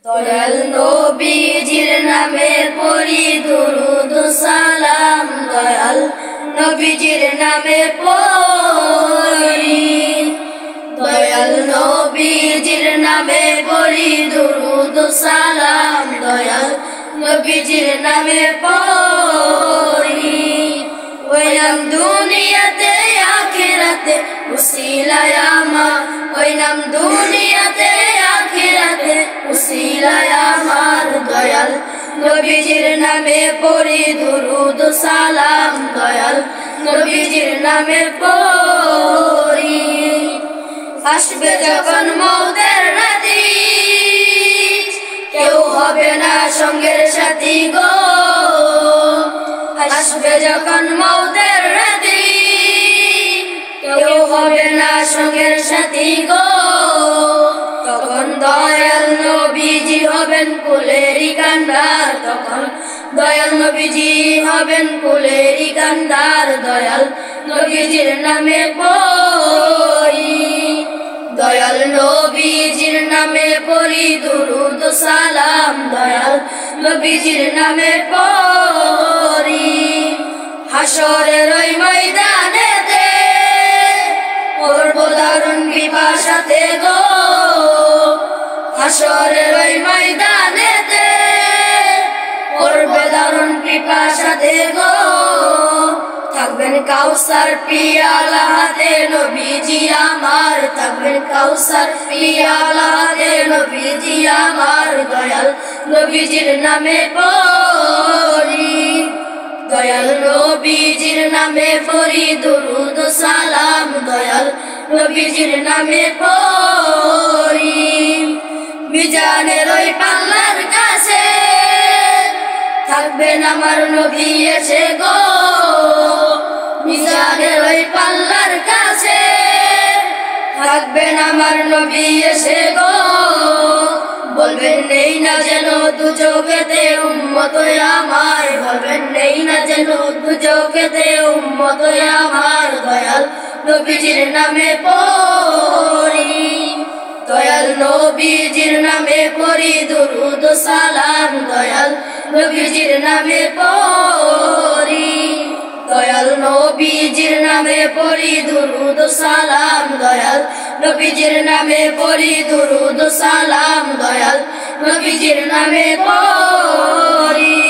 দয়াল নবীজির নামে পড়ি দুরূদ সালাম, দয়াল নবীজির নামে পড়ি, দয়াল নবীজির নামে পড়ি দুরূদ সালাম, দয়াল নবীজির নামে পড়ি। ওই নাম দুনিয়াতে আখিরাতে উসিলায় আমার, ওই নাম দুনিয়াতে আখিরাতে উসিলায় আমার, দয়াল নবীজির নামে পড়ি দুরূদ সালাম, দয়াল নবীজির নামে পড়ি। আসবে যখন মওতের রাতি, কেউ হবে না সঙ্গের সাথী গো, আসবে যখন মওতের রাতি, কেউ হবে না সঙ্গের সাথী গো, তখন দয়াল নবীজি হবেন কুলেরই কান্ডার, তখন দয়াল নবীজি হবেন কুলেরই কান্ডার, দয়াল নবীজির নামে পড়ি, দয়াল নবীজির নামে পড়ি দুরূদ সালাম, দয়াল নবীজির নামে পড়ি। হাসরের ওই ময়দানেতে পড়ব দারুণ পিপাসাতে গো, হাসরের ওই ময়দানেতে পড়ব দারুণ পিপাসাতে গো, থাকবেন কাউসার পিয়ালা হাতে নবীজি আমার, থাকবেন কাউসার পিয়ালা হাতে নবীজি আমার, দয়াল নবীজির নামে পড়ি, দয়াল নবীজির নামে পড়ি দুরূদ সালাম, দয়াল নবীজির নামে পড়ি। মিজানের ওই পাল্লার কাছে থাকবেন আমার নবী এসে গো, মিজানের ওই পাল্লার কাছে থাকবেন আমার নবী এসে গো, বলবেন নেই না যেন দুচোখেতে উম্মত আমার, বলবেন নেই না যেন দুচোখেতে উম্মত আমার, দয়াল নবীজির নামে পড়ি, দয়াল নবীজির নামে পড়ি দুরূদ সালাম, দয়াল নবীজির নামে পড়ি, দয়াল নবীজির নামে পড়ি দুরূদ সালাম, দয়াল নবীজির নামে পড়ি দুরূদ সালাম, দয়াল নবীজির নামে পড়ি।